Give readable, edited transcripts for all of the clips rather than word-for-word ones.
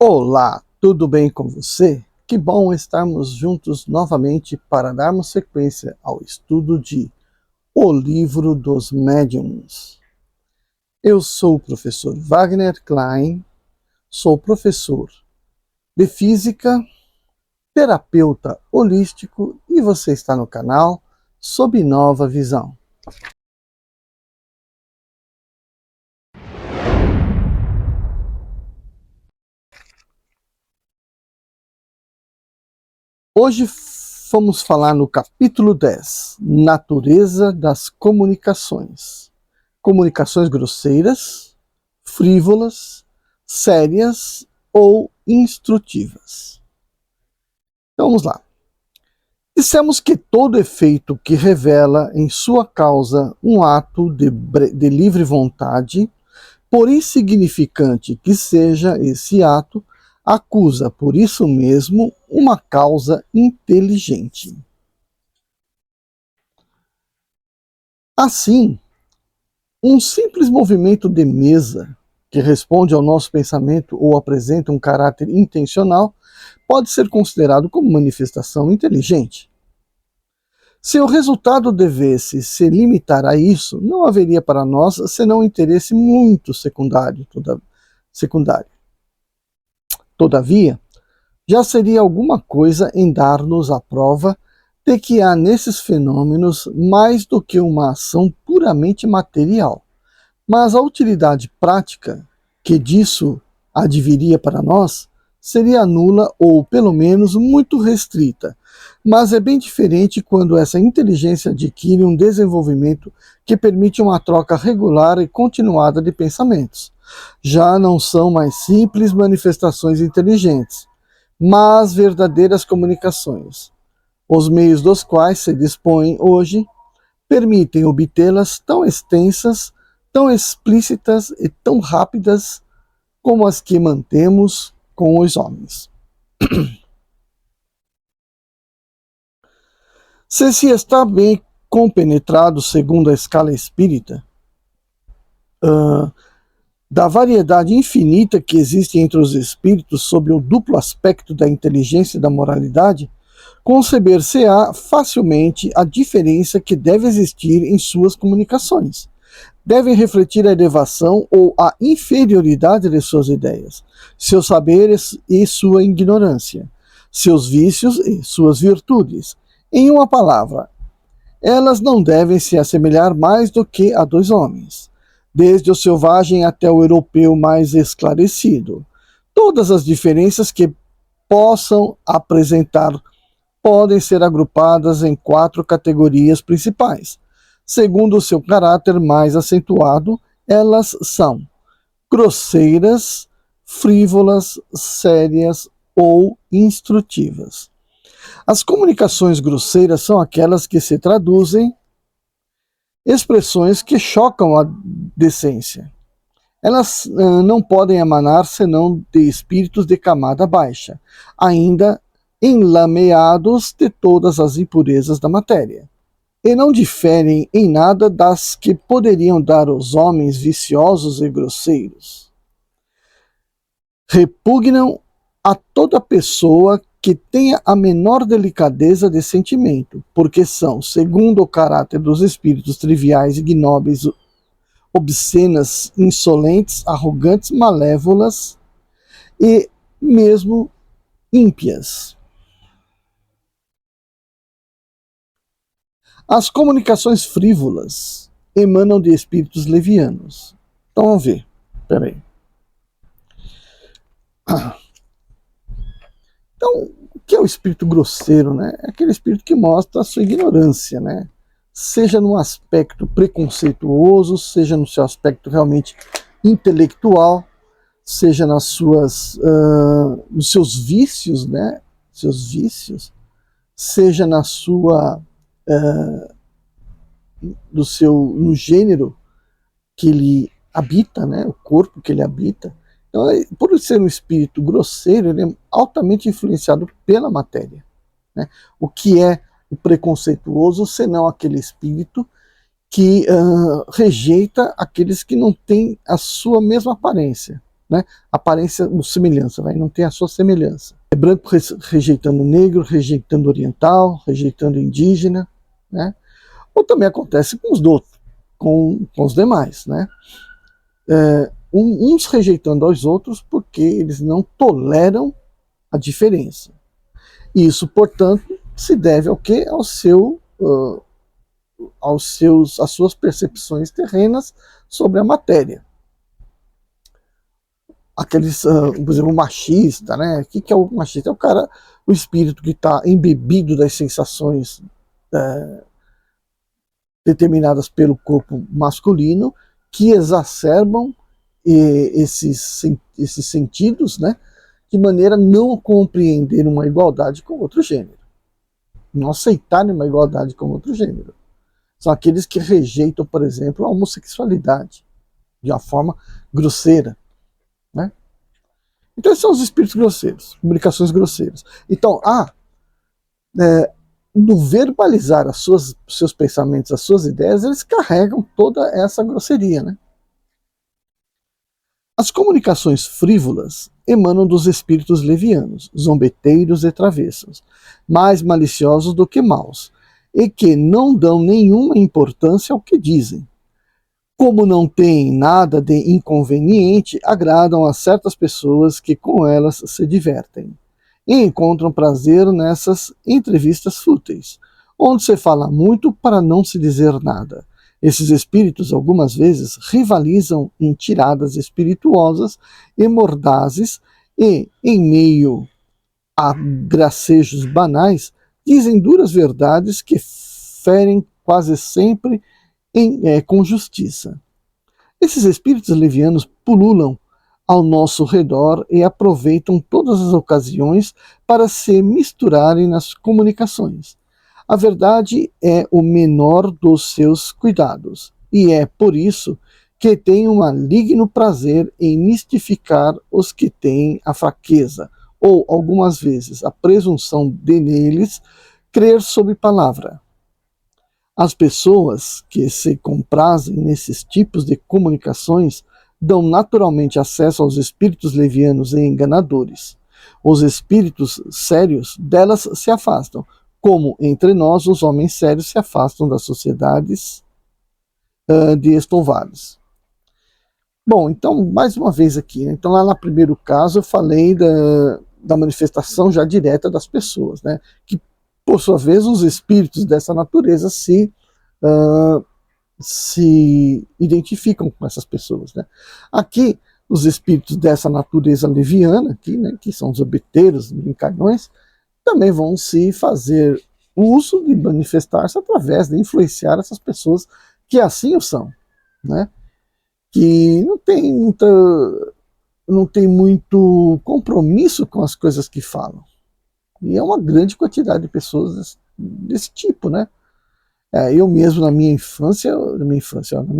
Olá, tudo bem com você? Que bom estarmos juntos novamente para darmos sequência ao estudo de O Livro dos Médiuns. Eu sou o professor Wagner Klein, sou professor de Física, terapeuta holístico e você está no canal Sob Nova Visão. Hoje vamos falar no capítulo 10, Natureza das Comunicações. Comunicações grosseiras, frívolas, sérias ou instrutivas. Então vamos lá. Dissemos que todo efeito que revela em sua causa um ato de livre vontade, por insignificante que seja esse ato, acusa por isso mesmo uma causa inteligente. Assim, um simples movimento de mesa que responde ao nosso pensamento ou apresenta um caráter intencional pode ser considerado como manifestação inteligente. Se o resultado devesse se limitar a isso, não haveria para nós senão um interesse muito secundário. Todavia, já seria alguma coisa em dar-nos a prova de que há nesses fenômenos mais do que uma ação puramente material. Mas a utilidade prática que disso adviria para nós seria nula ou, pelo menos, muito restrita. Mas é bem diferente quando essa inteligência adquire um desenvolvimento que permite uma troca regular e continuada de pensamentos. Já não são mais simples manifestações inteligentes, mas verdadeiras comunicações. Os meios dos quais se dispõem hoje permitem obtê-las tão extensas, tão explícitas e tão rápidas como as que mantemos com os homens. Se está bem compenetrado segundo a escala espírita, da variedade infinita que existe entre os espíritos sob o duplo aspecto da inteligência e da moralidade, conceber-se-á facilmente a diferença que deve existir em suas comunicações. Devem refletir a elevação ou a inferioridade de suas ideias, seus saberes e sua ignorância, seus vícios e suas virtudes. Em uma palavra, elas não devem se assemelhar mais do que a dois homens, desde o selvagem até o europeu mais esclarecido. Todas as diferenças que possam apresentar podem ser agrupadas em 4 categorias principais. Segundo o seu caráter mais acentuado, elas são grosseiras, frívolas, sérias ou instrutivas. As comunicações grosseiras são aquelas que se traduzem expressões que chocam a decência. Elas não podem emanar senão de espíritos de camada baixa, ainda enlameados de todas as impurezas da matéria, e não diferem em nada das que poderiam dar aos homens viciosos e grosseiros. Repugnam a toda pessoa que tenha a menor delicadeza de sentimento, porque são, segundo o caráter dos espíritos triviais, ignóbeis, obscenas, insolentes, arrogantes, malévolas e mesmo ímpias. As comunicações frívolas emanam de espíritos levianos. Então vamos ver. Peraí. Então, o que é o espírito grosseiro, né? É aquele espírito que mostra a sua ignorância, né? Seja no aspecto preconceituoso, seja no seu aspecto realmente intelectual, seja nas nos seus vícios, né? Seus vícios, seja na sua no gênero que ele habita, né? O corpo que ele habita. Então, por ser um espírito grosseiro, ele é altamente influenciado pela matéria, né? O que é o preconceituoso, senão aquele espírito que rejeita aqueles que não têm a sua mesma aparência, né? Aparência ou semelhança, não tem a sua semelhança. É branco rejeitando negro, rejeitando oriental, rejeitando indígena, né? Ou também acontece com os outros, com os demais, né? Uns rejeitando aos outros porque eles não toleram a diferença. Isso, portanto, se deve ao quê? Às suas percepções terrenas sobre a matéria. Aqueles, por exemplo, machista, né? O que é o machista? É o cara, o espírito que está embebido das sensações determinadas pelo corpo masculino, que exacerbam esses sentidos, né? De maneira a não compreender uma igualdade com outro gênero. Não aceitarem uma igualdade com outro gênero. São aqueles que rejeitam, por exemplo, a homossexualidade de uma forma grosseira, né? Então esses são os espíritos grosseiros, comunicações grosseiras. Então, no verbalizar seus pensamentos, as suas ideias, eles carregam toda essa grosseria, né? As comunicações frívolas emanam dos espíritos levianos, zombeteiros e travessos, mais maliciosos do que maus, e que não dão nenhuma importância ao que dizem. Como não têm nada de inconveniente, agradam a certas pessoas que com elas se divertem, e encontram prazer nessas entrevistas fúteis, onde se fala muito para não se dizer nada. Esses espíritos, algumas vezes, rivalizam em tiradas espirituosas e mordazes e, em meio a gracejos banais, dizem duras verdades que ferem quase sempre com justiça. Esses espíritos levianos pululam ao nosso redor e aproveitam todas as ocasiões para se misturarem nas comunicações. A verdade é o menor dos seus cuidados, e é por isso que tem um maligno prazer em mistificar os que têm a fraqueza, ou, algumas vezes, a presunção de neles crer sob palavra. As pessoas que se comprazem nesses tipos de comunicações dão naturalmente acesso aos espíritos levianos e enganadores. Os espíritos sérios delas se afastam, como entre nós os homens sérios se afastam das sociedades de estouvados. Bom, então, mais uma vez aqui, né? Então lá no primeiro caso eu falei da manifestação já direta das pessoas, né? Que, por sua vez, os espíritos dessa natureza se identificam com essas pessoas, né? Aqui, os espíritos dessa natureza leviana, aqui, né, que são os obteiros, brincalhões, também vão se fazer uso de manifestar-se através de influenciar essas pessoas que assim o são, né? Que não tem muito compromisso com as coisas que falam. E é uma grande quantidade de pessoas desse tipo, né? Eu mesmo na minha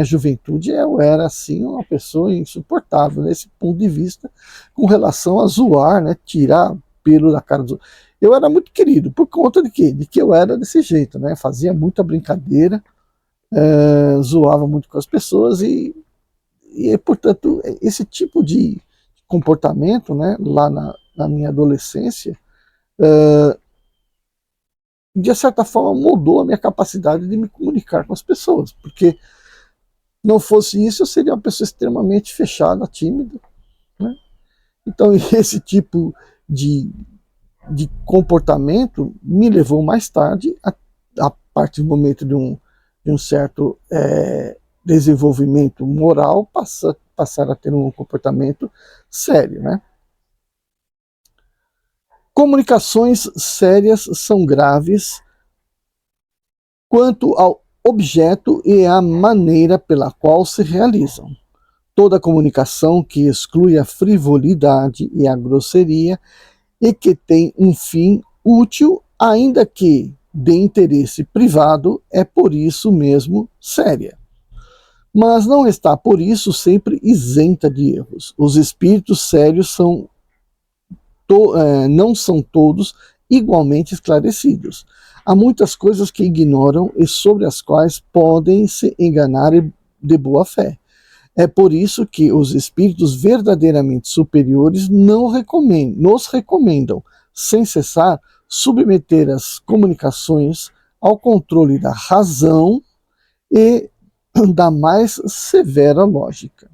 juventude, eu era assim uma pessoa insuportável nesse ponto de vista, com relação a zoar, né? Tirar pelo da cara dos outros. Eu era muito querido, por conta de quê? De que eu era desse jeito, né? Fazia muita brincadeira, zoava muito com as pessoas e portanto, esse tipo de comportamento, né, lá na minha adolescência, de certa forma mudou a minha capacidade de me comunicar com as pessoas, porque não fosse isso, eu seria uma pessoa extremamente fechada, tímida, né? Então, esse tipo de comportamento me levou mais tarde, a partir do momento de um certo desenvolvimento moral, passar a ter um comportamento sério, né? Comunicações sérias são graves quanto ao objeto e à maneira pela qual se realizam. Toda comunicação que exclui a frivolidade e a grosseria e que tem um fim útil, ainda que de interesse privado, é por isso mesmo séria. Mas não está por isso sempre isenta de erros. Os espíritos sérios não são todos igualmente esclarecidos. Há muitas coisas que ignoram e sobre as quais podem se enganar de boa fé. É por isso que os espíritos verdadeiramente superiores nos recomendam, sem cessar, submeter as comunicações ao controle da razão e da mais severa lógica.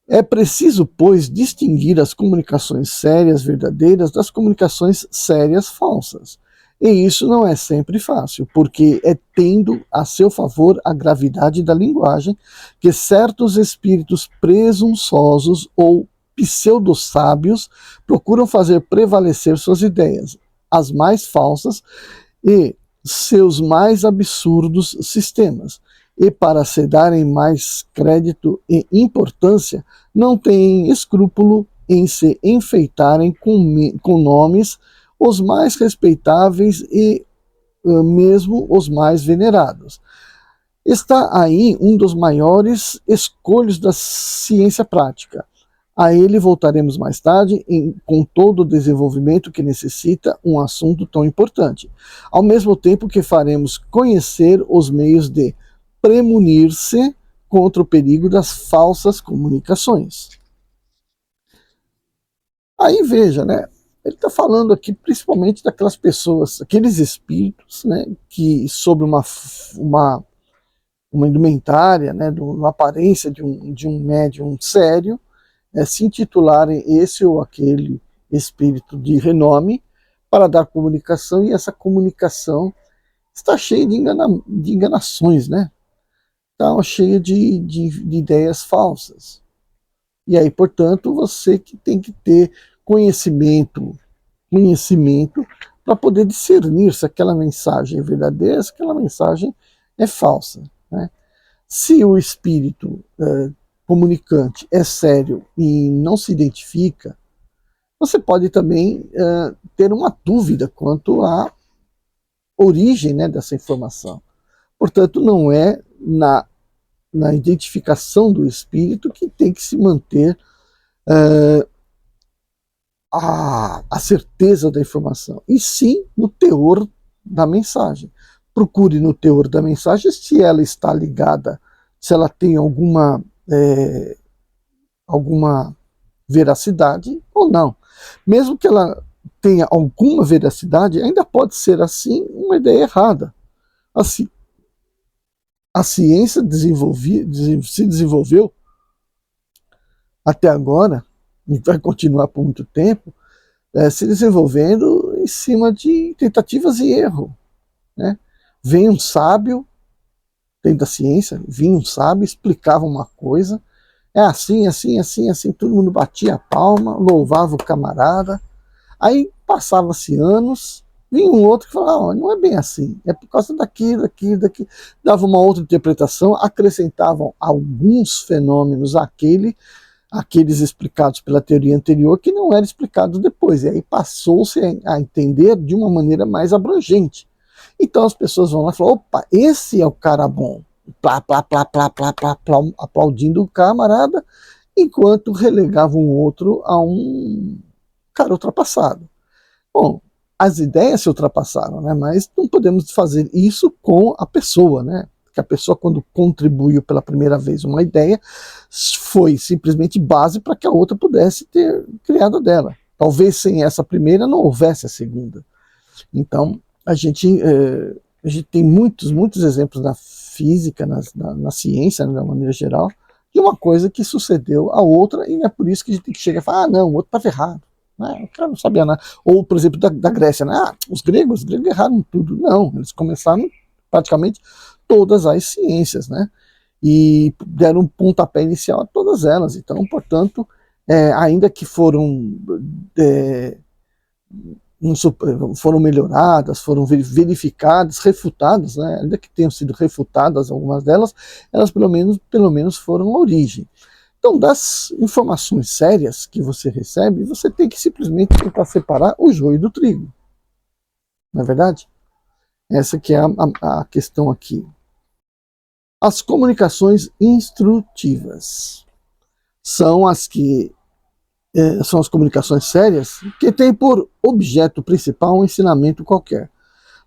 É preciso, pois, distinguir as comunicações sérias verdadeiras das comunicações sérias falsas. E isso não é sempre fácil, porque é tendo a seu favor a gravidade da linguagem que certos espíritos presunçosos ou pseudo-sábios procuram fazer prevalecer suas ideias, as mais falsas e seus mais absurdos sistemas. E para se darem mais crédito e importância, não têm escrúpulo em se enfeitarem com nomes os mais respeitáveis e mesmo os mais venerados. Está aí um dos maiores escolhos da ciência prática. A ele voltaremos mais tarde, com todo o desenvolvimento que necessita um assunto tão importante, ao mesmo tempo que faremos conhecer os meios de premunir-se contra o perigo das falsas comunicações. Aí veja, né? Ele está falando aqui principalmente daquelas pessoas, aqueles espíritos, né, que sob uma indumentária, né, uma aparência de um médium sério, se intitularem esse ou aquele espírito de renome para dar comunicação, e essa comunicação está cheia de enganações, né? Está cheia de ideias falsas. E aí, portanto, você que tem que ter conhecimento para poder discernir se aquela mensagem é verdadeira, se aquela mensagem é falsa, né? Se o espírito comunicante é sério e não se identifica, você pode também ter uma dúvida quanto à origem, né, dessa informação. Portanto, não é na identificação do espírito que tem que se manter a certeza da informação, e sim no teor da mensagem. Procure no teor da mensagem se ela está ligada, se ela tem alguma veracidade ou não. Mesmo que ela tenha alguma veracidade, ainda pode ser assim uma ideia errada. Assim, a ciência se desenvolveu até agora, e vai continuar por muito tempo, se desenvolvendo em cima de tentativas e erro, né? Vem um sábio, dentro da ciência, vinha um sábio, explicava uma coisa, é assim, assim, assim, assim, todo mundo batia a palma, louvava o camarada, aí passava-se anos, vinha um outro que falava, oh, não é bem assim, é por causa daqui, dava uma outra interpretação, acrescentavam alguns fenômenos àqueles explicados pela teoria anterior que não eram explicados depois, e aí passou-se a entender de uma maneira mais abrangente. Então as pessoas vão lá e falam, opa, esse é o cara bom, plá, plá, plá, plá, plá, plá, plá, aplaudindo o camarada, enquanto relegavam o outro a um cara ultrapassado. Bom, as ideias se ultrapassaram, né? Mas não podemos fazer isso com a pessoa, né? Porque a pessoa, quando contribuiu pela primeira vez uma ideia, foi simplesmente base para que a outra pudesse ter criado dela. Talvez sem essa primeira não houvesse a segunda. Então, a gente tem muitos exemplos na física, na ciência, né, de uma maneira geral, de uma coisa que sucedeu a outra, e não é por isso que a gente tem que chegar e falar, ah, não, o outro estava errado. Né? O cara não sabia nada. Ou, por exemplo, da Grécia, né? Ah, os gregos erraram tudo. Não, eles começaram praticamente todas as ciências, né? E deram um pontapé inicial a todas elas. Então, portanto, ainda que foram melhoradas, foram verificadas, refutadas, né? Ainda que tenham sido refutadas algumas delas, elas pelo menos foram a origem. Então, das informações sérias que você recebe, você tem que simplesmente tentar separar o joio do trigo. Não é verdade? Essa que é a questão aqui. As comunicações instrutivas são as comunicações sérias que têm por objeto principal um ensinamento qualquer,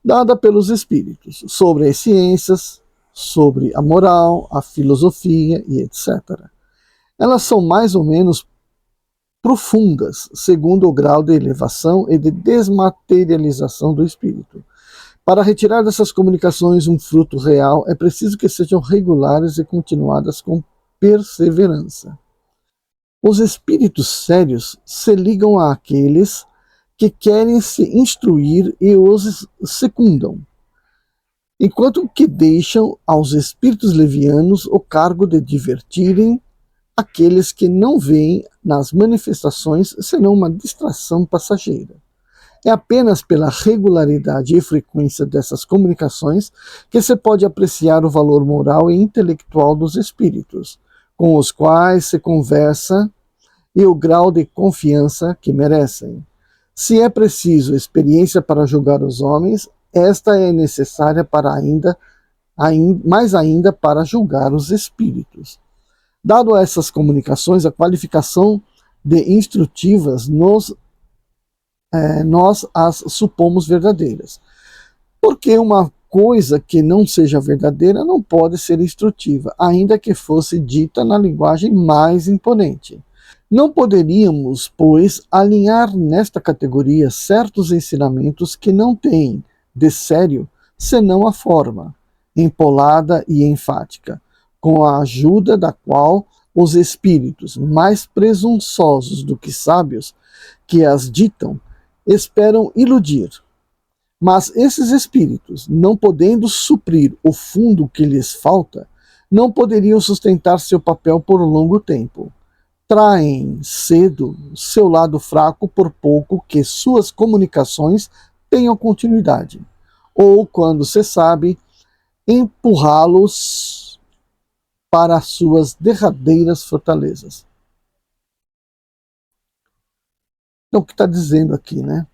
dada pelos espíritos, sobre as ciências, sobre a moral, a filosofia e etc. Elas são mais ou menos profundas, segundo o grau de elevação e de desmaterialização do espírito. Para retirar dessas comunicações um fruto real, é preciso que sejam regulares e continuadas com perseverança. Os espíritos sérios se ligam àqueles que querem se instruir e os secundam, enquanto que deixam aos espíritos levianos o cargo de divertirem aqueles que não veem nas manifestações senão uma distração passageira. É apenas pela regularidade e frequência dessas comunicações que se pode apreciar o valor moral e intelectual dos espíritos, com os quais se conversa e o grau de confiança que merecem. Se é preciso experiência para julgar os homens, esta é necessária para mais ainda para julgar os espíritos. Dado a essas comunicações, a qualificação de instrutivas nós as supomos verdadeiras. Porque uma coisa que não seja verdadeira não pode ser instrutiva, ainda que fosse dita na linguagem mais imponente. Não poderíamos, pois, alinhar nesta categoria certos ensinamentos que não têm, de sério, senão a forma, empolada e enfática, com a ajuda da qual os espíritos, mais presunçosos do que sábios, que as ditam, esperam iludir. Mas esses espíritos, não podendo suprir o fundo que lhes falta, não poderiam sustentar seu papel por longo tempo. Traem cedo seu lado fraco por pouco que suas comunicações tenham continuidade, ou, quando se sabe, empurrá-los para as suas derradeiras fortalezas. Então, o que está dizendo aqui, né?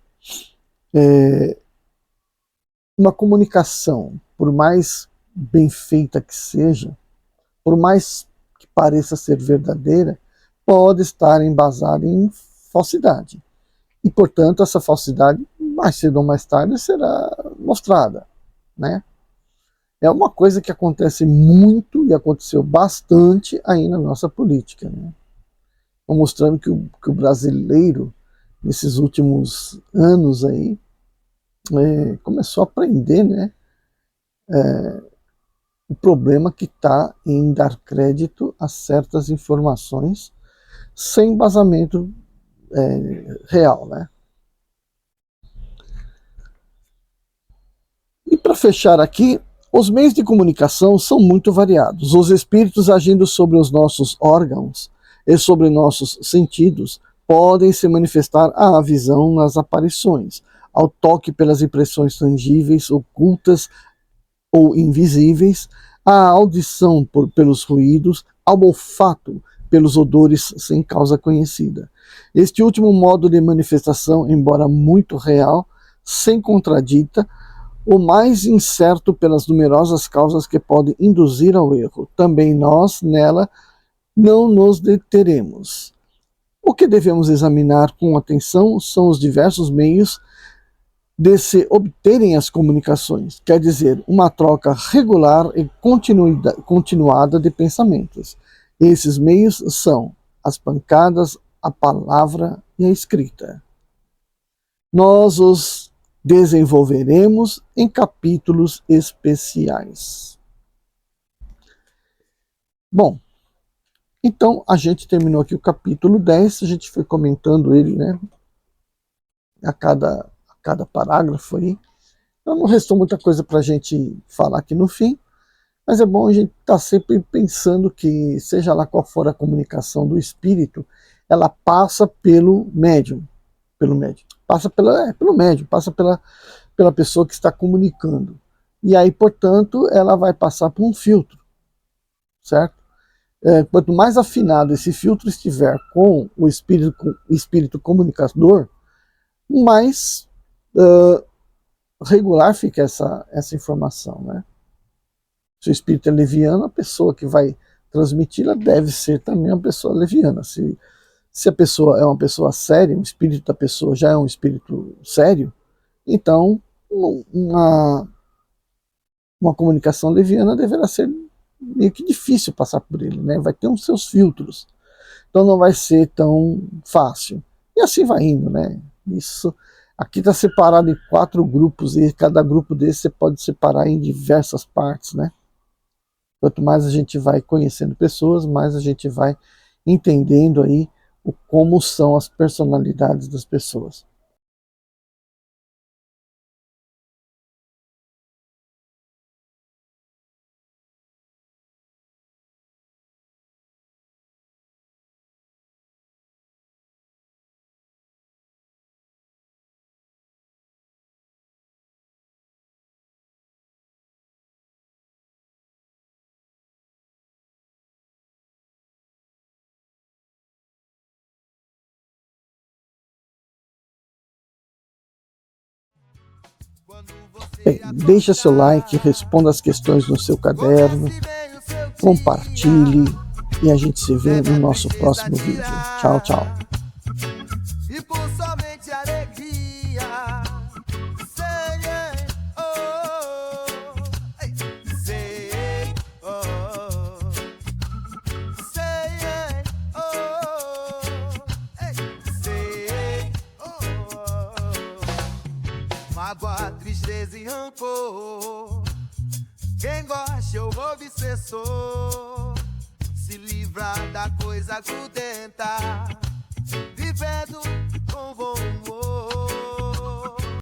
Uma comunicação, por mais bem feita que seja, por mais que pareça ser verdadeira, pode estar embasada em falsidade. E, portanto, essa falsidade, mais cedo ou mais tarde, será mostrada, né? É uma coisa que acontece muito e aconteceu bastante aí na nossa política, né? Mostrando que o brasileiro, nesses últimos anos aí, começou a aprender, né, o problema que está em dar crédito a certas informações sem embasamento real, né? E para fechar aqui, os meios de comunicação são muito variados. Os espíritos agindo sobre os nossos órgãos e sobre nossos sentidos podem se manifestar à visão nas aparições, ao toque pelas impressões tangíveis, ocultas ou invisíveis, à audição pelos ruídos, ao olfato pelos odores sem causa conhecida. Este último modo de manifestação, embora muito real, sem contradita, o mais incerto pelas numerosas causas que podem induzir ao erro. Também nós, nela, não nos deteremos. O que devemos examinar com atenção são os diversos meios de se obterem as comunicações, quer dizer, uma troca regular e continuada de pensamentos. Esses meios são as pancadas, a palavra e a escrita. Nós os desenvolveremos em capítulos especiais. Bom, então a gente terminou aqui o capítulo 10, a gente foi comentando ele, né, a cada parágrafo aí. Então não restou muita coisa para a gente falar aqui no fim, mas é bom a gente estar sempre pensando que, seja lá qual for a comunicação do espírito, ela passa pelo médium, passa pelo médium, passa pela pessoa que está comunicando. E aí, portanto, ela vai passar por um filtro, certo? Quanto mais afinado esse filtro estiver com o espírito comunicador, mais regular fica essa informação, né? Se o espírito é leviano, a pessoa que vai transmiti-la deve ser também uma pessoa leviana. Se a pessoa é uma pessoa séria, o espírito da pessoa já é um espírito sério, então uma comunicação leviana deverá ser meio que difícil passar por ele, né? Vai ter uns seus filtros. Então não vai ser tão fácil. E assim vai indo, né? Isso aqui está separado em 4 grupos e cada grupo desse você pode separar em diversas partes, né? Quanto mais a gente vai conhecendo pessoas, mais a gente vai entendendo aí como são as personalidades das pessoas. Bem, deixa seu like, responda as questões no seu caderno, compartilhe e a gente se vê no nosso próximo vídeo. Tchau, tchau. E por somente alegria, sei, oh, sei, oh, sei, oh, mágoa, tristeza e rancor. Quem gosta ou obsessor se livra da coisa grudenta.